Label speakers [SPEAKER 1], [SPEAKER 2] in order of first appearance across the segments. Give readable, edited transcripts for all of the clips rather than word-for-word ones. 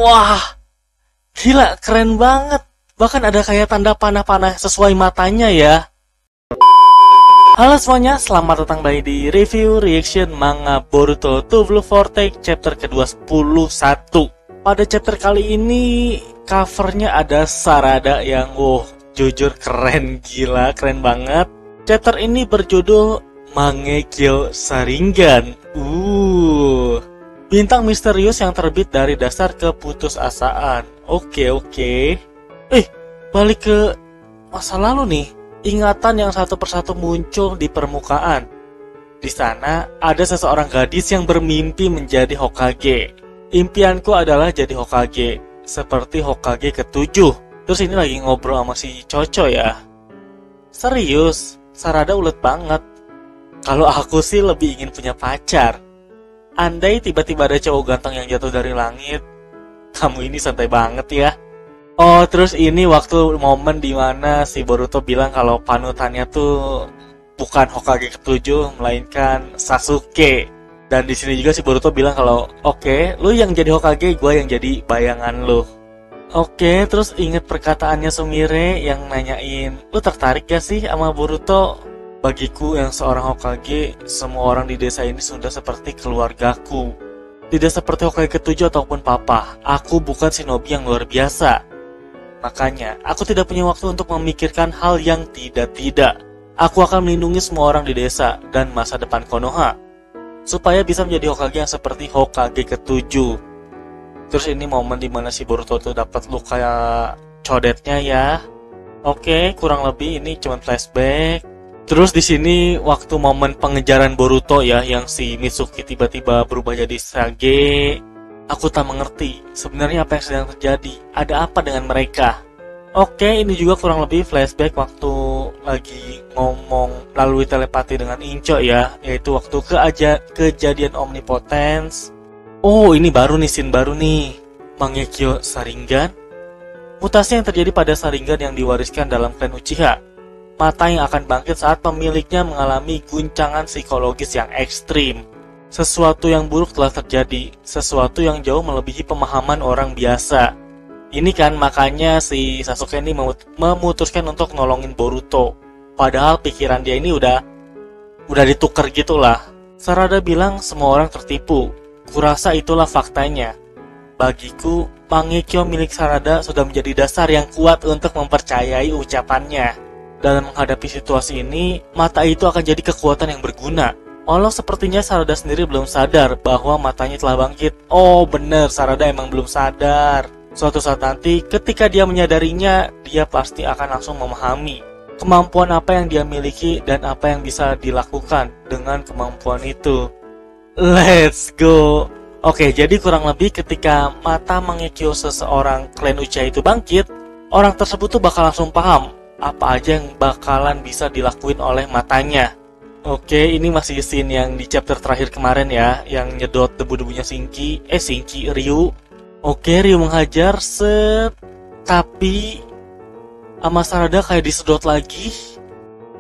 [SPEAKER 1] Wah, gila, keren banget. Bahkan ada kayak tanda panah-panah sesuai matanya ya. Halo semuanya, selamat datang kembali di review reaction manga Boruto 2 Blue Vortex chapter ke-21. Pada chapter kali ini covernya ada Sarada yang jujur keren, gila, keren banget. Chapter ini berjudul Mangekyo Sharingan. Bintang misterius yang terbit dari dasar keputusasaan. Oke. Balik ke masa lalu nih. Ingatan yang satu persatu muncul di permukaan. Di sana ada seseorang gadis yang bermimpi menjadi Hokage. Impianku adalah jadi Hokage, seperti Hokage ke-7. Terus ini lagi ngobrol sama si Chocho ya. Serius, Sarada ulet banget. Kalau aku sih lebih ingin punya pacar. Andai tiba-tiba ada cowok ganteng yang jatuh dari langit. Kamu ini santai banget ya. Oh, terus ini waktu momen dimana si Boruto bilang kalau panutannya tuh bukan Hokage ke-7, melainkan Sasuke. Dan di sini juga si Boruto bilang kalau oke, lu yang jadi Hokage, gue yang jadi bayangan lu. Oke, terus inget perkataannya Sumire yang nanyain, lu tertarik gak sih sama Boruto? Bagiku yang seorang Hokage, semua orang di desa ini sudah seperti keluargaku. Tidak seperti Hokage ke-7 ataupun papa, aku bukan shinobi yang luar biasa. Makanya, aku tidak punya waktu untuk memikirkan hal yang tidak-tidak. Aku akan melindungi semua orang di desa dan masa depan Konoha, supaya bisa menjadi Hokage yang seperti Hokage ke-7. Terus ini momen dimana si Boruto tuh dapat luka codetnya ya. Oke, kurang lebih ini cuma flashback. Terus di sini waktu momen pengejaran Boruto ya, yang si Mitsuki tiba-tiba berubah jadi Sage. Aku tak mengerti sebenarnya apa yang sedang terjadi. Ada apa dengan mereka? Oke, ini juga kurang lebih flashback waktu lagi ngomong melalui telepati dengan Incho ya, yaitu waktu kejadian Omnipotence. Oh, ini baru nih, scene baru nih. Mangekyo Sharingan. Mutasi yang terjadi pada Sharingan yang diwariskan dalam klan Uchiha. Mata yang akan bangkit saat pemiliknya mengalami guncangan psikologis yang ekstrim. Sesuatu yang buruk telah terjadi, sesuatu yang jauh melebihi pemahaman orang biasa. Ini kan makanya si Sasuke ini memutuskan untuk nolongin Boruto. Padahal pikiran dia ini udah ditukar gitulah. Sarada bilang semua orang tertipu. Kurasa itulah faktanya. Bagiku, Mangekyo milik Sarada sudah menjadi dasar yang kuat untuk mempercayai ucapannya. Dalam menghadapi situasi ini, mata itu akan jadi kekuatan yang berguna. Walau sepertinya Sarada sendiri belum sadar bahwa matanya telah bangkit. Oh bener, Sarada emang belum sadar. Suatu saat nanti ketika dia menyadarinya, dia pasti akan langsung memahami kemampuan apa yang dia miliki dan apa yang bisa dilakukan dengan kemampuan itu. Let's go. Oke, jadi kurang lebih ketika mata Mangekyo seseorang klan Uchiha itu bangkit, orang tersebut tuh bakal langsung paham apa aja yang bakalan bisa dilakuin oleh matanya. Oke, ini masih scene yang di chapter terakhir kemarin ya, yang nyedot debu-debunya Ryu. Oke, Ryu menghajar, tapi sama Sarada kayak disedot lagi.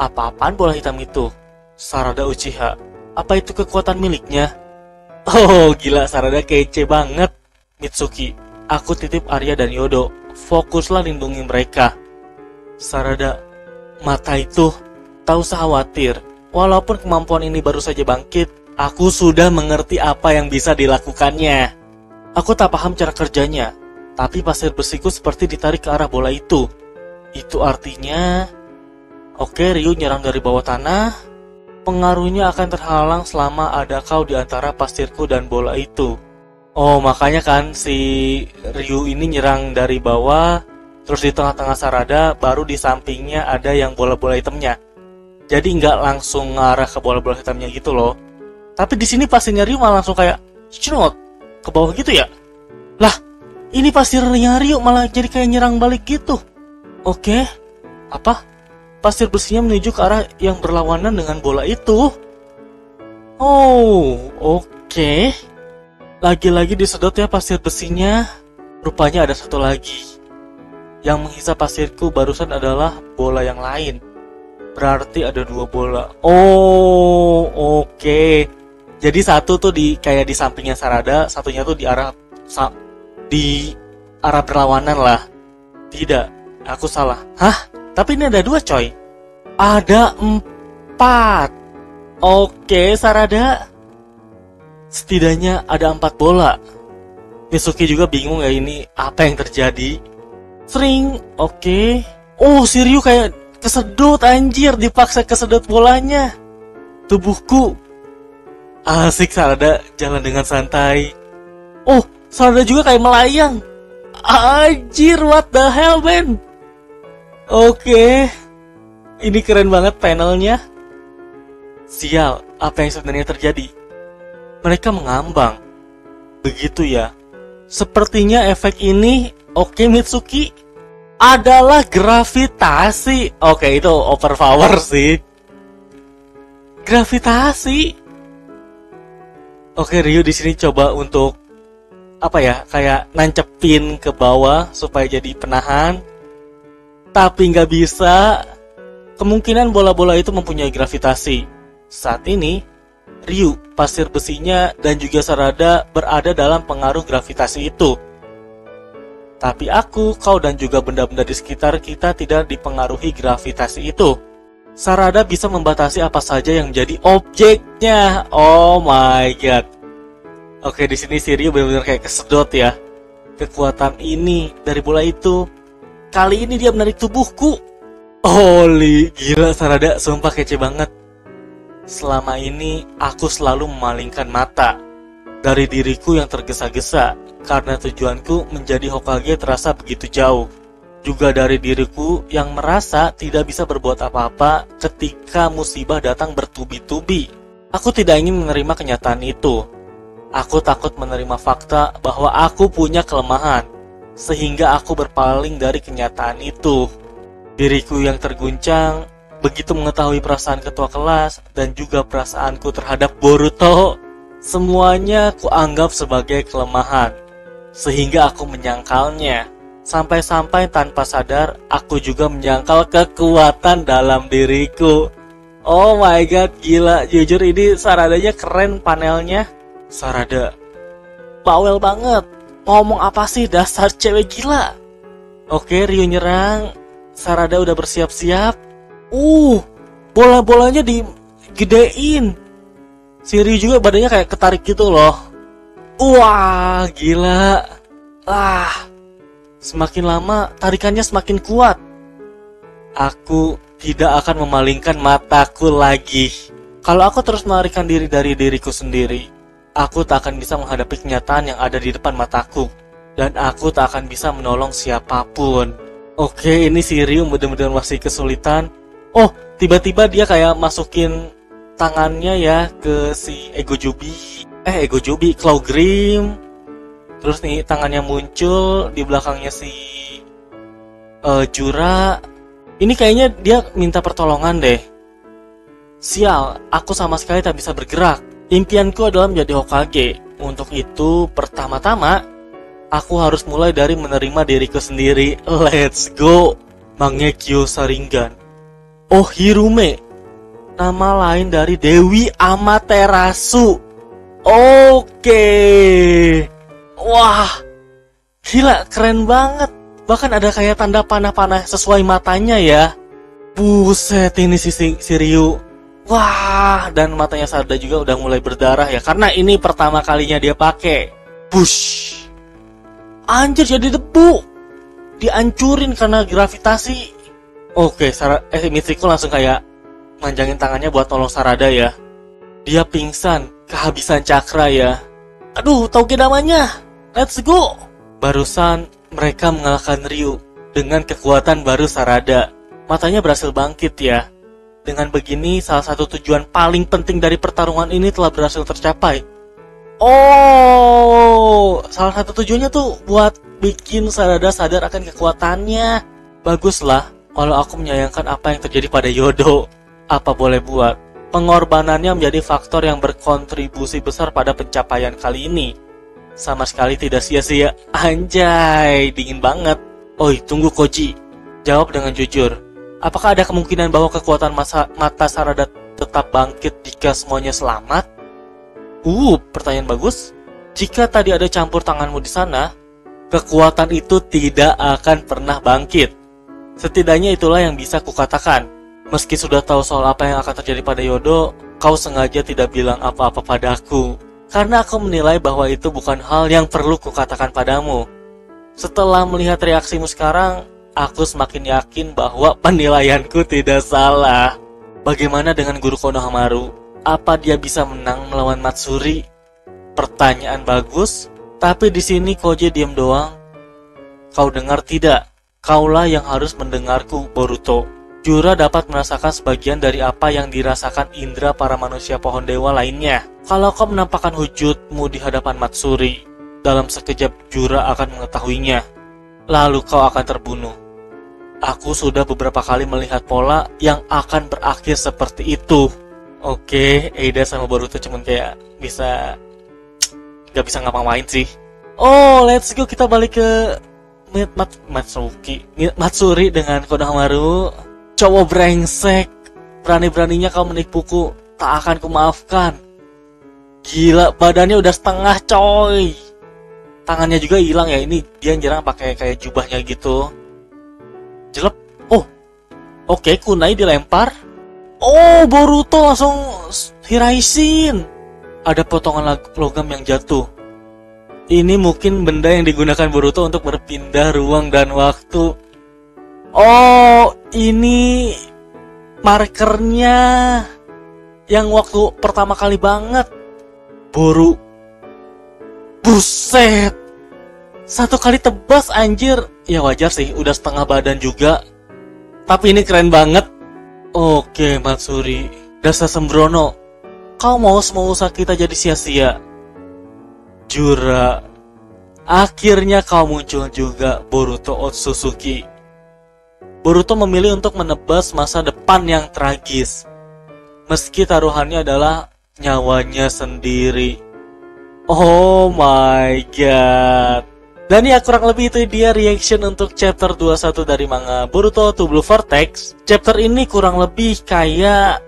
[SPEAKER 1] Apa-apaan bola hitam itu? Sarada Uchiha. Apa itu kekuatan miliknya? Oh, gila, Sarada kece banget. Mitsuki, aku titip Arya dan Yodo. Fokuslah lindungi mereka. Sarada, mata itu, tak usah khawatir. Walaupun kemampuan ini baru saja bangkit, aku sudah mengerti apa yang bisa dilakukannya. Aku tak paham cara kerjanya, tapi pasir besiku seperti ditarik ke arah bola itu. Itu artinya... Oke, Ryu nyerang dari bawah tanah. Pengaruhnya akan terhalang selama ada kau di antara pasirku dan bola itu. Oh, makanya kan si Ryu ini nyerang dari bawah, terus di tengah-tengah Sarada, baru di sampingnya ada yang bola-bola hitamnya. Jadi nggak langsung ngarah ke bola-bola hitamnya gitu loh. Tapi di sini pasirnya Ryu malah langsung kayak cunot ke bawah gitu ya. Lah, ini pasirnya Ryu malah jadi kayak nyerang balik gitu. Oke, apa? Pasir besinya menuju ke arah yang berlawanan dengan bola itu. Oh, oke. Lagi-lagi disedot ya pasir besinya. Rupanya ada satu lagi. Yang menghisap pasirku barusan adalah bola yang lain. Berarti ada dua bola. Oh, oke. Jadi satu tuh kayak di sampingnya Sarada, satunya tuh di arah di arah berlawanan lah. Tidak, aku salah. Hah? Tapi ini ada 2 coy. Ada 4. Oke, Sarada. Setidaknya ada 4 bola. Mitsuki juga bingung ya ini apa yang terjadi. Sering, oke. Oh, si Ryu kayak kesedot anjir, dipaksa kesedot bolanya. Tubuhku. Asik Sarada jalan dengan santai. Oh, Sarada juga kayak melayang. Anjir, what the hell, man? Oke. Ini keren banget panelnya. Sial, apa yang sebenarnya terjadi? Mereka mengambang. Begitu ya. Sepertinya efek ini, oke Mitsuki, adalah gravitasi. Oke, itu overpower sih. Gravitasi. Oke, Ryu di sini coba untuk apa ya? Kayak nancepin ke bawah supaya jadi penahan. Tapi nggak bisa. Kemungkinan bola-bola itu mempunyai gravitasi. Saat ini Ryu, pasir besinya, dan juga Sarada berada dalam pengaruh gravitasi itu. Tapi aku, kau, dan juga benda-benda di sekitar kita tidak dipengaruhi gravitasi itu. Sarada bisa membatasi apa saja yang menjadi objeknya. Oh my god. Oke, di sini si Ryu benar-benar kayak kesedot ya. Kekuatan ini dari bola itu. Kali ini dia menarik tubuhku. Holy, gila Sarada, sumpah kece banget. Selama ini, aku selalu memalingkan mata dari diriku yang tergesa-gesa karena tujuanku menjadi Hokage terasa begitu jauh. Juga dari diriku yang merasa tidak bisa berbuat apa-apa ketika musibah datang bertubi-tubi. Aku tidak ingin menerima kenyataan itu. Aku takut menerima fakta bahwa aku punya kelemahan, sehingga aku berpaling dari kenyataan itu. Diriku yang terguncang begitu mengetahui perasaan ketua kelas dan juga perasaanku terhadap Boruto, semuanya kuanggap sebagai kelemahan, sehingga aku menyangkalnya. Sampai-sampai tanpa sadar, aku juga menyangkal kekuatan dalam diriku. Oh my god, gila. Jujur ini Saradanya keren panelnya. Sarada, bawel banget. Ngomong apa sih, dasar cewek gila. Oke, Ryu nyerang. Sarada udah bersiap-siap. Bola-bolanya digedein. Si Ryu juga badannya kayak ketarik gitu loh. Wah, gila. Semakin lama tarikannya semakin kuat. Aku tidak akan memalingkan mataku lagi. Kalau aku terus melarikan diri dari diriku sendiri, aku tak akan bisa menghadapi kenyataan yang ada di depan mataku. Dan aku tak akan bisa menolong siapapun. Oke, ini si Ryu benar-benar masih kesulitan. Oh, tiba-tiba dia kayak masukin tangannya ya ke si Ego Jubi, Claw Grim. Terus nih tangannya muncul di belakangnya si Jura. Ini kayaknya dia minta pertolongan deh. Sial, aku sama sekali tak bisa bergerak. Impianku adalah menjadi Hokage. Untuk itu, pertama-tama aku harus mulai dari menerima diriku sendiri. Let's go. Mangekyo Sharingan. Oh, Hirume, nama lain dari Dewi Amaterasu. Oke. Wah, gila, keren banget. Bahkan ada kayak tanda panah-panah sesuai matanya ya. Buset, ini si Ryu. Wah, dan matanya Sarada juga udah mulai berdarah ya, karena ini pertama kalinya dia pakai. Push. Anjir, jadi debu. Dihancurin karena gravitasi. Oke, Mitsuko langsung kayak manjangin tangannya buat tolong Sarada ya. Dia pingsan, kehabisan cakra ya. Aduh, Tauge namanya. Let's go. Barusan mereka mengalahkan Ryu dengan kekuatan baru Sarada. Matanya berhasil bangkit ya. Dengan begini, salah satu tujuan paling penting dari pertarungan ini telah berhasil tercapai. Oh, salah satu tujuannya tuh buat bikin Sarada sadar akan kekuatannya. Baguslah. Kalau aku menyayangkan apa yang terjadi pada Yodo, apa boleh buat. Pengorbanannya menjadi faktor yang berkontribusi besar pada pencapaian kali ini. Sama sekali tidak sia-sia. Anjay, dingin banget. Oi, tunggu Koji. Jawab dengan jujur. Apakah ada kemungkinan bahwa kekuatan mata Sarada tetap bangkit jika semuanya selamat? Pertanyaan bagus. Jika tadi ada campur tanganmu di sana, Kekuatan itu tidak akan pernah bangkit. Setidaknya itulah yang bisa kukatakan. Meski sudah tahu soal apa yang akan terjadi pada Yodo, kau sengaja tidak bilang apa-apa padaku. Karena aku menilai bahwa itu bukan hal yang perlu kukatakan padamu. Setelah melihat reaksimu sekarang, aku semakin yakin bahwa penilaianku tidak salah. Bagaimana dengan guru Konohamaru? Apa dia bisa menang melawan Matsuri? Pertanyaan bagus, tapi di sini Koji diam doang. Kau dengar tidak? Kaulah yang harus mendengarku, Boruto. Jura dapat merasakan sebagian dari apa yang dirasakan indera para manusia pohon dewa lainnya. Kalau kau menampakkan wujudmu di hadapan Matsuri, dalam sekejap Jura akan mengetahuinya. Lalu kau akan terbunuh. Aku sudah beberapa kali melihat pola yang akan berakhir seperti itu. Oke, Eida sama Boruto cuman kayak gak bisa ngapa-ngapain sih. Oh, let's go, kita balik ke Matsuri dengan Konohamaru. Cowok brengsek, berani-beraninya kau menipuku, tak akan kumaafkan. Gila, badannya udah setengah coy. Tangannya juga hilang ya, ini dia nyerang pakai kayak jubahnya gitu. Jelek. Oh, oke, kunai dilempar. Oh, Boruto langsung hiraisin. Ada potongan logam yang jatuh. Ini mungkin benda yang digunakan Boruto untuk berpindah ruang dan waktu. Oh, ini markernya yang waktu pertama kali banget. Buset, satu kali tebas anjir. Ya wajar sih, udah setengah badan juga. Tapi ini keren banget. Oke, Matsuri, dasar sembrono. Kau mau semua usaha kita jadi sia-sia. Jura, akhirnya kau muncul juga, Boruto Otsutsuki. Boruto memilih untuk menebas masa depan yang tragis, meski taruhannya adalah nyawanya sendiri. Oh my god. Dan ya, kurang lebih itu dia reaction untuk chapter 21 dari manga Boruto to Blue Vortex. Chapter ini kurang lebih kayak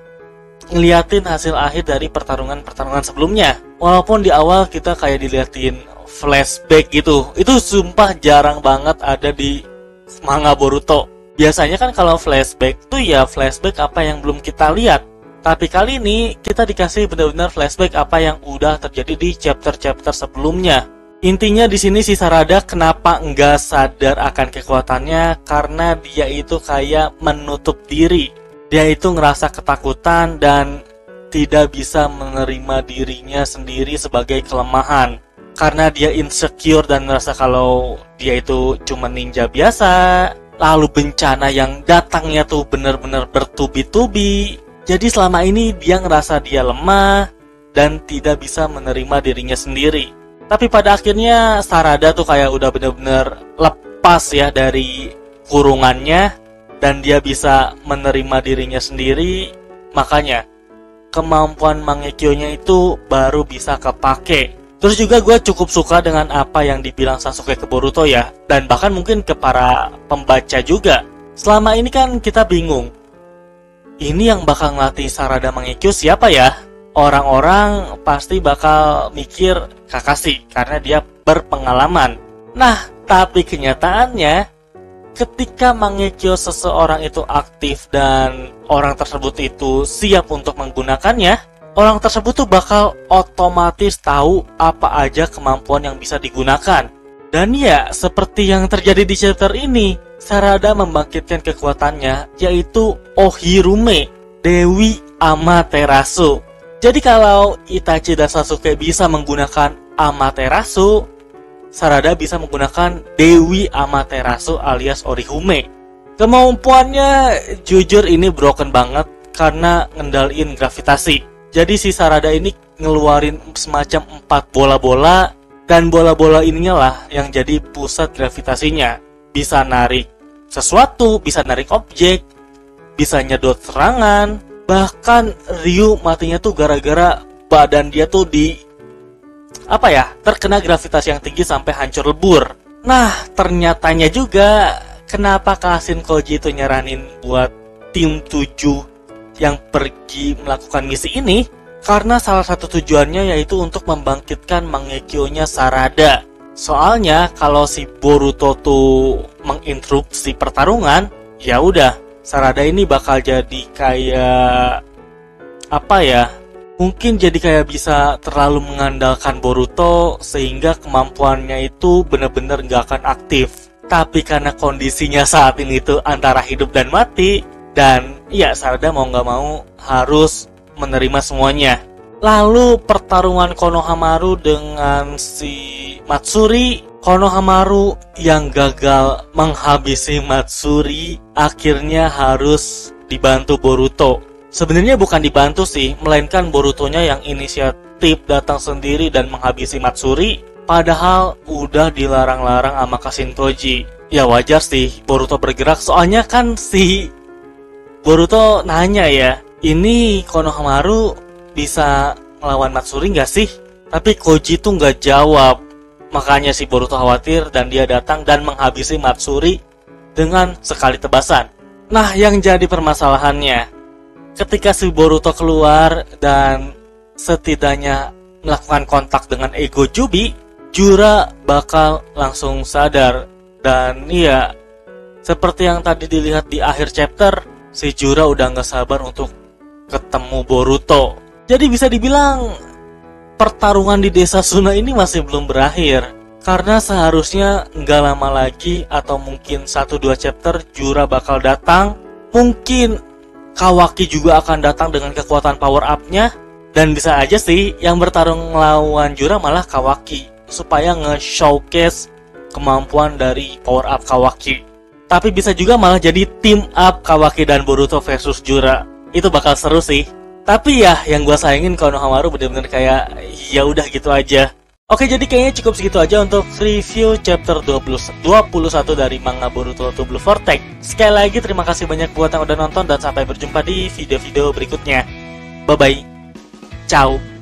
[SPEAKER 1] ngeliatin hasil akhir dari pertarungan sebelumnya. Walaupun di awal kita kayak diliatin flashback gitu. Itu sumpah jarang banget ada di manga Boruto. Biasanya kan kalau flashback tuh ya flashback apa yang belum kita lihat. Tapi kali ini kita dikasih benar-benar flashback apa yang udah terjadi di chapter-chapter sebelumnya. Intinya di sini si Sarada kenapa nggak sadar akan kekuatannya, karena dia itu kayak menutup diri. Dia itu ngerasa ketakutan dan tidak bisa menerima dirinya sendiri sebagai kelemahan. Karena dia insecure dan merasa kalau dia itu cuma ninja biasa. Lalu bencana yang datangnya tuh benar-benar bertubi-tubi. Jadi selama ini dia ngerasa dia lemah dan tidak bisa menerima dirinya sendiri. Tapi pada akhirnya Sarada tuh kayak udah benar-benar lepas ya dari kurungannya dan dia bisa menerima dirinya sendiri. Makanya kemampuan Mangekyo-nya itu baru bisa kepake. Terus juga gue cukup suka dengan apa yang dibilang Sasuke ke Boruto ya. Dan bahkan mungkin ke para pembaca juga. Selama ini kan kita bingung, ini yang bakal ngelatih Sarada Mangekyo siapa ya? Orang-orang pasti bakal mikir Kakashi karena dia berpengalaman. Nah, tapi kenyataannya ketika Mangekyo seseorang itu aktif dan orang tersebut itu siap untuk menggunakannya, orang tersebut tuh bakal otomatis tahu apa aja kemampuan yang bisa digunakan. Dan ya, seperti yang terjadi di chapter ini, Sarada membangkitkan kekuatannya, yaitu Ohirume, Dewi Amaterasu. Jadi kalau Itachi dan Sasuke bisa menggunakan Amaterasu, Sarada bisa menggunakan Dewi Amaterasu alias Orihume. Kemampuannya jujur ini broken banget karena ngendaliin gravitasi. Jadi si Sarada ini ngeluarin semacam 4 bola-bola, dan bola-bola ininya lah yang jadi pusat gravitasinya. Bisa narik sesuatu, bisa narik objek, bisa nyedot serangan. Bahkan Ryu matinya tuh gara-gara badan dia tuh terkena gravitasi yang tinggi sampai hancur lebur. Nah, ternyatanya juga kenapa Kashin Koji itu nyaranin buat tim 7 yang pergi melakukan misi ini, karena salah satu tujuannya yaitu untuk membangkitkan Mangekyo-nya Sarada. Soalnya kalau si Boruto tuh menginterupsi pertarungan, ya udah, Sarada ini bakal jadi kayak apa ya? Mungkin jadi kayak bisa terlalu mengandalkan Boruto sehingga kemampuannya itu bener-bener nggak akan aktif. Tapi karena kondisinya saat ini tuh antara hidup dan mati, dan ya Sarada mau nggak mau harus menerima semuanya. Lalu pertarungan Konohamaru dengan si Matsuri, Konohamaru yang gagal menghabisi Matsuri akhirnya harus dibantu Boruto. Sebenarnya bukan dibantu sih, melainkan Borutonya yang inisiatif datang sendiri dan menghabisi Matsuri, padahal udah dilarang-larang sama Kashintoji. Ya wajar sih Boruto bergerak, soalnya kan si Boruto nanya ya, ini Konohamaru bisa melawan Matsuri nggak sih? Tapi Koji tuh nggak jawab. Makanya si Boruto khawatir dan dia datang dan menghabisi Matsuri dengan sekali tebasan. Nah, yang jadi permasalahannya, ketika si Boruto keluar dan setidaknya melakukan kontak dengan ego Jubi, Jura bakal langsung sadar. Dan iya, seperti yang tadi dilihat di akhir chapter, si Jura udah nggak sabar untuk ketemu Boruto. Jadi bisa dibilang pertarungan di desa Suna ini masih belum berakhir. Karena seharusnya nggak lama lagi atau mungkin 1-2 chapter Jura bakal datang. Mungkin Kawaki juga akan datang dengan kekuatan power up-nya. Dan bisa aja sih yang bertarung melawan Jura malah Kawaki, supaya nge-showcase kemampuan dari power up Kawaki. Tapi bisa juga malah jadi team up Kawaki dan Boruto versus Jura. Itu bakal seru sih. Tapi ya, yang gue sayangin Konohamaru bener-bener kayak ya udah gitu aja. Oke, jadi kayaknya cukup segitu aja untuk review chapter 21 dari manga Boruto to Blue Vortex. Sekali lagi terima kasih banyak buat yang udah nonton dan sampai berjumpa di video-video berikutnya. Bye-bye. Ciao.